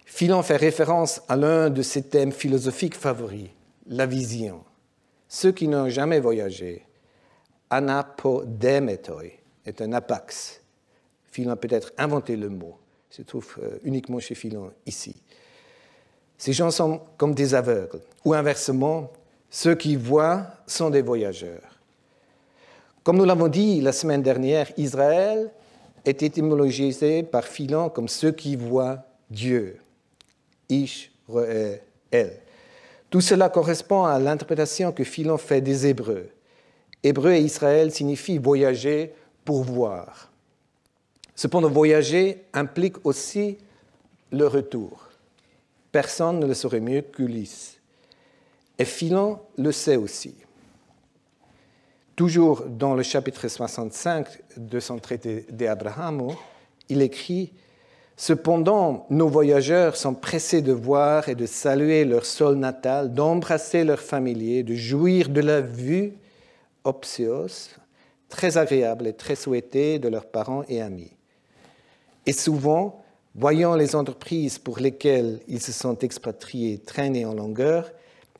Philon fait référence à l'un de ses thèmes philosophiques favoris, la vision. Ceux qui n'ont jamais voyagé, anapodemetoi, est un apax. Philon a peut-être inventé le mot, il se trouve uniquement chez Philon ici. Ces gens sont comme des aveugles, ou inversement, ceux qui voient sont des voyageurs. Comme nous l'avons dit la semaine dernière, Israël est étymologisé par Philon comme ceux qui voient Dieu. Ish, Re'e, El. Tout cela correspond à l'interprétation que Philon fait des Hébreux. Hébreu et Israël signifient voyager pour voir. Cependant, voyager implique aussi le retour. Personne ne le saurait mieux qu'Ulysse. Et Philon le sait aussi. Toujours dans le chapitre 65 de son traité d'Abraham, il écrit « Cependant, nos voyageurs sont pressés de voir et de saluer leur sol natal, d'embrasser leurs familiers, de jouir de la vue, opsios, très agréable et très souhaitée de leurs parents et amis. Et souvent, voyant les entreprises pour lesquelles ils se sont expatriés traîner en longueur,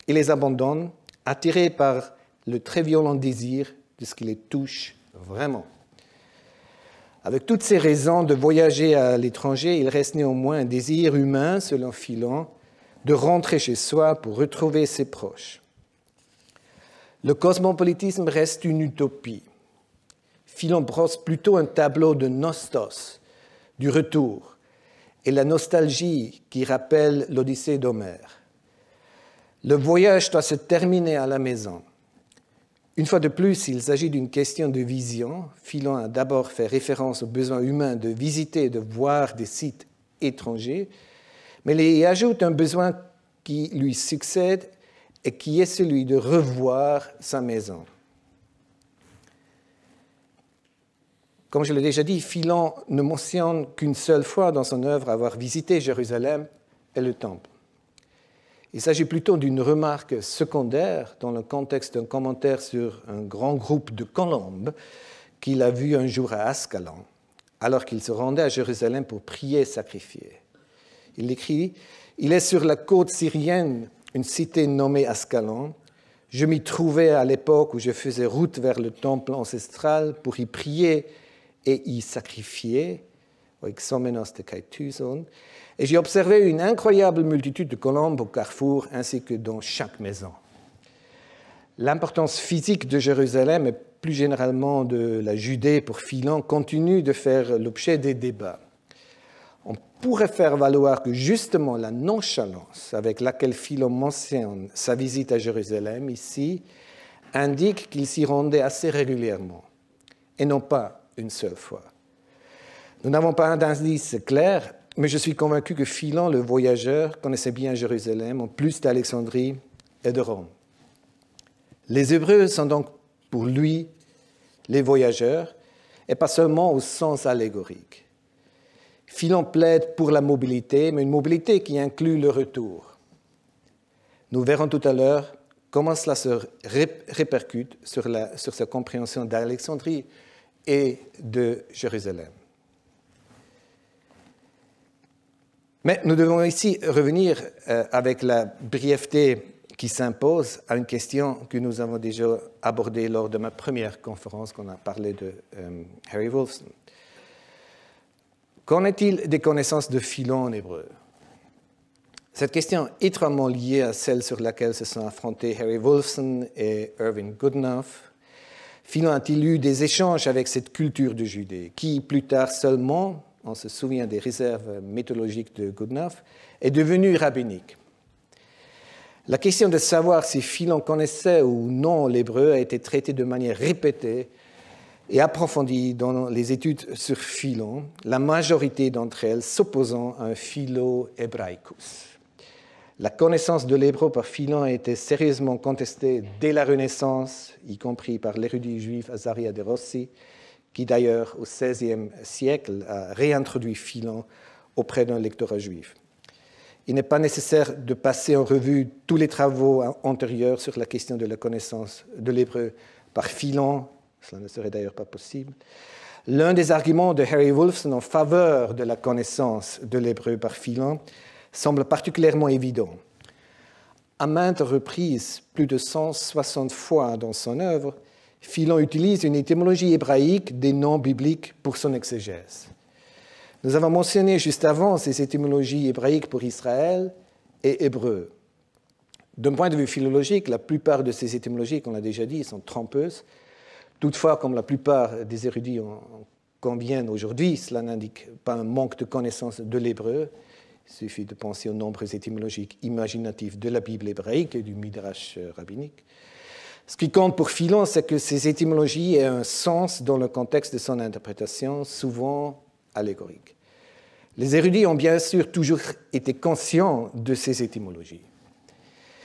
ils les abandonnent, attirés par le très violent désir de ce qui les touche vraiment. Avec toutes ces raisons de voyager à l'étranger, il reste néanmoins un désir humain, selon Philon, de rentrer chez soi pour retrouver ses proches. Le cosmopolitisme reste une utopie. Philon brosse plutôt un tableau de nostos, du retour, et la nostalgie qui rappelle l'Odyssée d'Homère. Le voyage doit se terminer à la maison. Une fois de plus, il s'agit d'une question de vision. Philon a d'abord fait référence au besoin humain de visiter et de voir des sites étrangers, mais il y ajoute un besoin qui lui succède et qui est celui de revoir sa maison. Comme je l'ai déjà dit, Philon ne mentionne qu'une seule fois dans son œuvre avoir visité Jérusalem et le Temple. Il s'agit plutôt d'une remarque secondaire dans le contexte d'un commentaire sur un grand groupe de colombes qu'il a vu un jour à Ascalon, alors qu'il se rendait à Jérusalem pour prier et sacrifier. Il écrit « Il est sur la côte syrienne une cité nommée Ascalon. Je m'y trouvais à l'époque où je faisais route vers le temple ancestral pour y prier et y sacrifier. » Et j'ai observé une incroyable multitude de colombes au carrefour ainsi que dans chaque maison. L'importance physique de Jérusalem et plus généralement de la Judée pour Philon continue de faire l'objet des débats. On pourrait faire valoir que justement la nonchalance avec laquelle Philon mentionne sa visite à Jérusalem ici indique qu'il s'y rendait assez régulièrement et non pas une seule fois. Nous n'avons pas d'indice clair, mais je suis convaincu que Philon, le voyageur, connaissait bien Jérusalem, en plus d'Alexandrie et de Rome. Les Hébreux sont donc pour lui les voyageurs, et pas seulement au sens allégorique. Philon plaide pour la mobilité, mais une mobilité qui inclut le retour. Nous verrons tout à l'heure comment cela se répercute sur sa compréhension d'Alexandrie et de Jérusalem. Mais nous devons ici revenir avec la brièveté qui s'impose à une question que nous avons déjà abordée lors de ma première conférence, quand on a parlé de Harry Wolfson. Qu'en est-il des connaissances de Philon en hébreu? Cette question est étroitement liée à celle sur laquelle se sont affrontés Harry Wolfson et Irving Goodenough. Philon a-t-il eu des échanges avec cette culture de Judée, qui plus tard seulement, on se souvient des réserves méthodologiques de Goodenough, est devenue rabbinique. La question de savoir si Philon connaissait ou non l'hébreu a été traitée de manière répétée et approfondie dans les études sur Philon, la majorité d'entre elles s'opposant à un philo-hébraïcus. La connaissance de l'hébreu par Philon a été sérieusement contestée dès la Renaissance, y compris par l'érudit juif Azaria de Rossi, qui d'ailleurs au XVIe siècle a réintroduit Philon auprès d'un lectorat juif. Il n'est pas nécessaire de passer en revue tous les travaux antérieurs sur la question de la connaissance de l'hébreu par Philon, cela ne serait d'ailleurs pas possible. L'un des arguments de Harry Wolfson en faveur de la connaissance de l'hébreu par Philon semble particulièrement évident. À maintes reprises, plus de 160 fois dans son œuvre, Philon utilise une étymologie hébraïque des noms bibliques pour son exégèse. Nous avons mentionné juste avant ces étymologies hébraïques pour Israël et hébreu. D'un point de vue philologique, la plupart de ces étymologies, comme on l'a déjà dit, sont trompeuses. Toutefois, comme la plupart des érudits en conviennent aujourd'hui, cela n'indique pas un manque de connaissance de l'hébreu. Il suffit de penser aux nombreuses étymologies imaginatives de la Bible hébraïque et du Midrash rabbinique. Ce qui compte pour Philon, c'est que ces étymologies aient un sens dans le contexte de son interprétation, souvent allégorique. Les érudits ont bien sûr toujours été conscients de ces étymologies.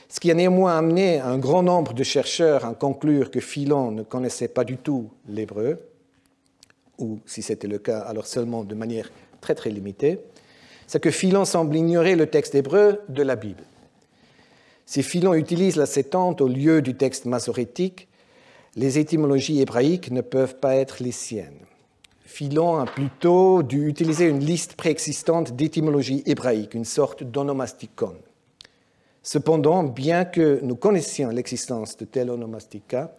Ce qui a néanmoins amené un grand nombre de chercheurs à conclure que Philon ne connaissait pas du tout l'hébreu, ou si c'était le cas, alors seulement de manière très très limitée, c'est que Philon semble ignorer le texte hébreu de la Bible. Si Philon utilise la Septante au lieu du texte masorétique, les étymologies hébraïques ne peuvent pas être les siennes. Philon a plutôt dû utiliser une liste préexistante d'étymologies hébraïques, une sorte d'onomasticon. Cependant, bien que nous connaissions l'existence de tels onomastica,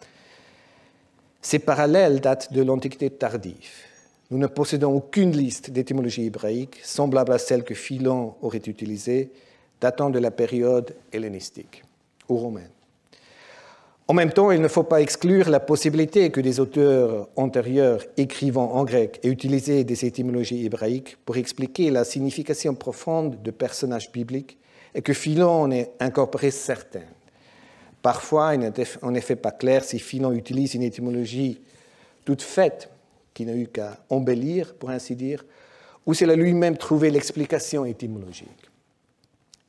ces parallèles datent de l'Antiquité tardive. Nous ne possédons aucune liste d'étymologies hébraïques semblable à celle que Philon aurait utilisée, datant de la période hellénistique ou romaine. En même temps, il ne faut pas exclure la possibilité que des auteurs antérieurs écrivant en grec aient utilisé des étymologies hébraïques pour expliquer la signification profonde de personnages bibliques et que Philon en ait incorporé certaines. Parfois, il n'est en effet pas clair si Philon utilise une étymologie toute faite, qui n'a eu qu'à embellir, pour ainsi dire, ou s'il a lui-même trouvé l'explication étymologique.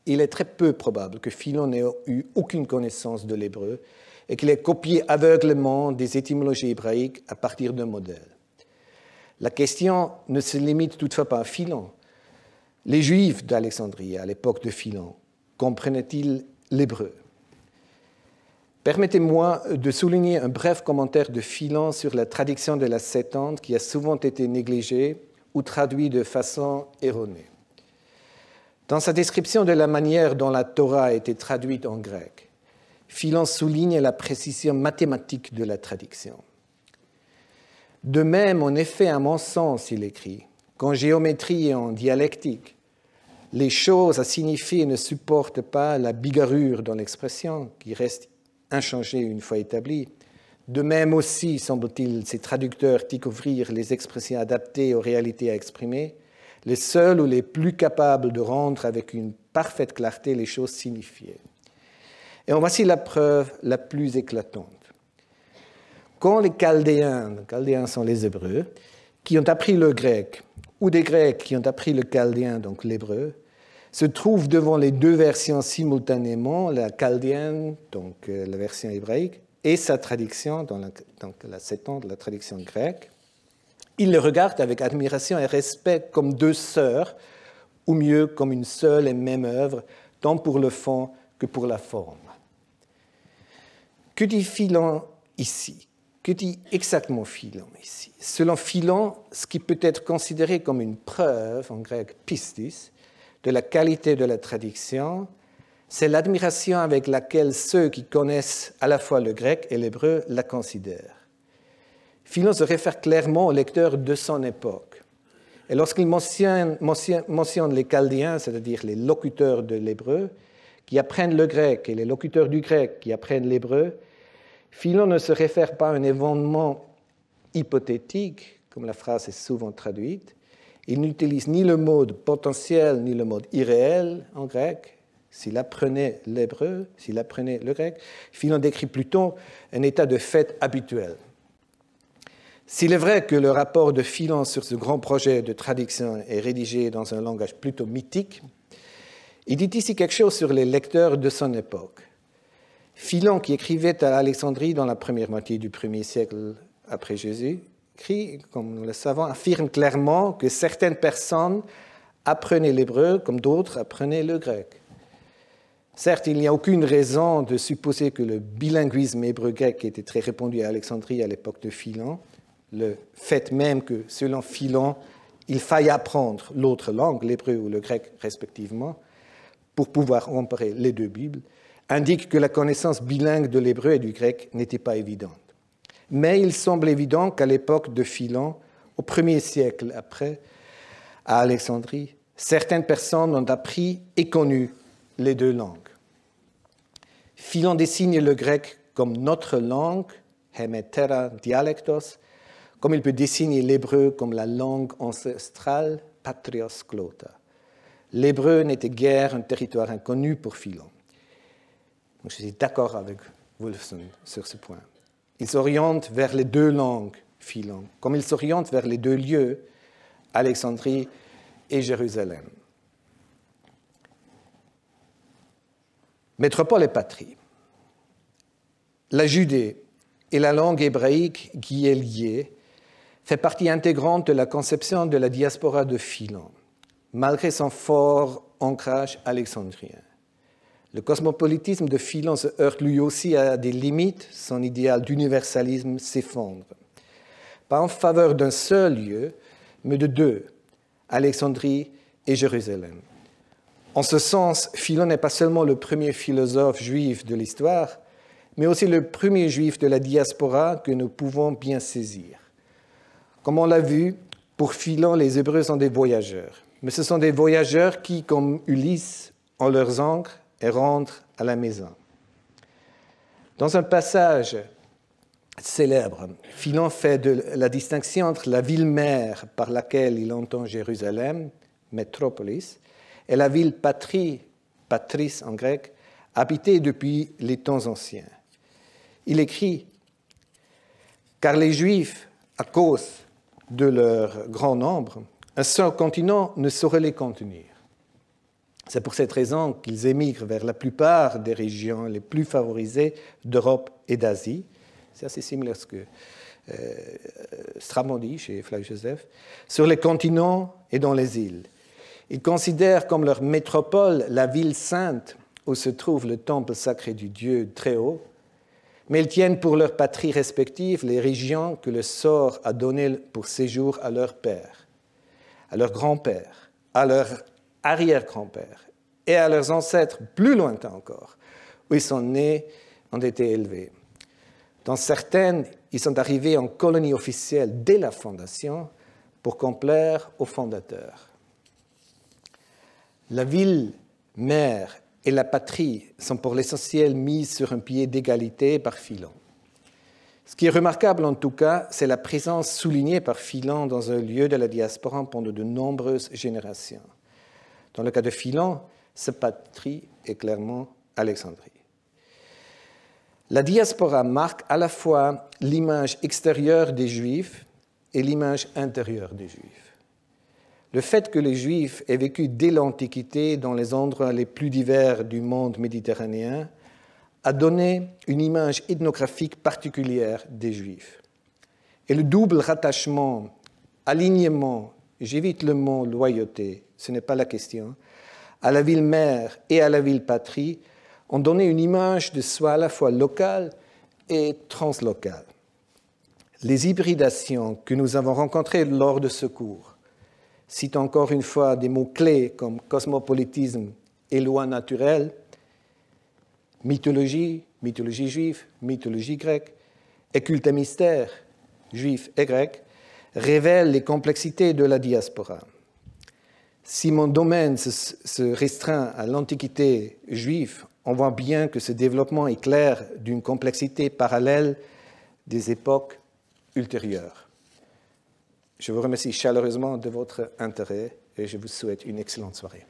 Il est très peu probable que Philon n'ait eu aucune connaissance de l'hébreu et qu'il ait copié aveuglément des étymologies hébraïques à partir d'un modèle. La question ne se limite toutefois pas à Philon. Les Juifs d'Alexandrie, à l'époque de Philon, comprenaient-ils l'hébreu ? Permettez-moi de souligner un bref commentaire de Philon sur la traduction de la Septante qui a souvent été négligée ou traduite de façon erronée. Dans sa description de la manière dont la Torah a été traduite en grec, Philon souligne la précision mathématique de la traduction. De même, en effet, à mon sens, il écrit, qu'en géométrie et en dialectique, les choses à signifier ne supportent pas la bigarrure dans l'expression qui reste inchangée une fois établie. De même aussi, semble-t-il, ces traducteurs découvrirent les expressions adaptées aux réalités à exprimer, les seuls ou les plus capables de rendre avec une parfaite clarté les choses signifiées. Et en voici la preuve la plus éclatante. Quand les Chaldéens sont les Hébreux, qui ont appris le grec, ou des Grecs qui ont appris le chaldéen, donc l'hébreu, se trouvent devant les deux versions simultanément, la chaldéenne, donc la version hébraïque, et sa traduction, donc la Septante, la traduction grecque, ils le regardent avec admiration et respect comme deux sœurs, ou mieux comme une seule et même œuvre, tant pour le fond que pour la forme. Que dit Philon ici ? Que dit exactement Philon ici ? Selon Philon, ce qui peut être considéré comme une preuve, en grec pistis, de la qualité de la traduction, c'est l'admiration avec laquelle ceux qui connaissent à la fois le grec et l'hébreu la considèrent. Philon se réfère clairement aux lecteurs de son époque. Et lorsqu'il mentionne les Chaldéens, c'est-à-dire les locuteurs de l'hébreu, qui apprennent le grec, et les locuteurs du grec qui apprennent l'hébreu, Philon ne se réfère pas à un événement hypothétique, comme la phrase est souvent traduite. Il n'utilise ni le mode potentiel ni le mode irréel en grec. S'il apprenait l'hébreu, s'il apprenait le grec, Philon décrit plutôt un état de fait habituel. S'il est vrai que le rapport de Philon sur ce grand projet de traduction est rédigé dans un langage plutôt mythique, il dit ici quelque chose sur les lecteurs de son époque. Philon, qui écrivait à Alexandrie dans la première moitié du 1er siècle après Jésus, écrits, comme nous le savons, affirment clairement que certaines personnes apprenaient l'hébreu comme d'autres apprenaient le grec. Certes, il n'y a aucune raison de supposer que le bilinguisme hébreu-grec était très répandu à Alexandrie à l'époque de Philon, le fait même que, selon Philon, il faille apprendre l'autre langue, l'hébreu ou le grec respectivement, pour pouvoir comparer les deux Bibles, indique que la connaissance bilingue de l'hébreu et du grec n'était pas évidente. Mais il semble évident qu'à l'époque de Philon, au 1er siècle après, à Alexandrie, certaines personnes ont appris et connu les deux langues. Philon désigne le grec comme notre langue, hemetera dialectos, comme il peut désigner l'hébreu comme la langue ancestrale, patrios glota. L'hébreu n'était guère un territoire inconnu pour Philon. Donc, je suis d'accord avec Wolfson sur ce point. Il s'oriente vers les deux langues, Philon, comme il s'oriente vers les deux lieux, Alexandrie et Jérusalem. Métropole et patrie. La Judée et la langue hébraïque qui est liée fait partie intégrante de la conception de la diaspora de Philon, malgré son fort ancrage alexandrien. Le cosmopolitisme de Philon se heurte lui aussi à des limites, son idéal d'universalisme s'effondre. Pas en faveur d'un seul lieu, mais de deux, Alexandrie et Jérusalem. En ce sens, Philon n'est pas seulement le premier philosophe juif de l'histoire, mais aussi le premier juif de la diaspora que nous pouvons bien saisir. Comme on l'a vu, pour Philon, les Hébreux sont des voyageurs. Mais ce sont des voyageurs qui, comme Ulysse, ont leurs ancres et rentrent à la maison. Dans un passage célèbre, Philon fait de la distinction entre la ville-mère par laquelle il entend Jérusalem, métropolis, et la ville patrie, patris en grec, habitée depuis les temps anciens. Il écrit « Car les Juifs, à cause de leur grand nombre, un seul continent ne saurait les contenir. C'est pour cette raison qu'ils émigrent vers la plupart des régions les plus favorisées d'Europe et d'Asie. » C'est assez similaire à ce que Strabon dit chez Flavius Joseph. « Sur les continents et dans les îles. Ils considèrent comme leur métropole la ville sainte où se trouve le temple sacré du Dieu très haut, mais ils tiennent pour leur patrie respective les régions que le sort a données pour séjour à leur père, à leur grand-père, à leur arrière-grand-père et à leurs ancêtres plus lointains encore, où ils sont nés, ont été élevés. Dans certaines, ils sont arrivés en colonie officielle dès la fondation pour complaire aux fondateurs. La ville-mère et la patrie sont pour l'essentiel mises sur un pied d'égalité par Philon. Ce qui est remarquable en tout cas, c'est la présence soulignée par Philon dans un lieu de la diaspora pendant de nombreuses générations. Dans le cas de Philon, cette patrie est clairement Alexandrie. La diaspora marque à la fois l'image extérieure des Juifs et l'image intérieure des Juifs. Le fait que les Juifs aient vécu dès l'Antiquité dans les endroits les plus divers du monde méditerranéen a donné une image ethnographique particulière des Juifs. Et le double rattachement, alignement, j'évite le mot loyauté, ce n'est pas la question, à la ville-mère et à la ville-patrie ont donné une image de soi à la fois locale et translocale. Les hybridations que nous avons rencontrées lors de ce cours citent encore une fois des mots-clés comme cosmopolitisme et loi naturelle, mythologie, mythologie juive, mythologie grecque, et culte et mystère, juif et grec, révèlent les complexités de la diaspora. Si mon domaine se restreint à l'Antiquité juive, on voit bien que ce développement est clair d'une complexité parallèle des époques ultérieures. Je vous remercie chaleureusement de votre intérêt et je vous souhaite une excellente soirée.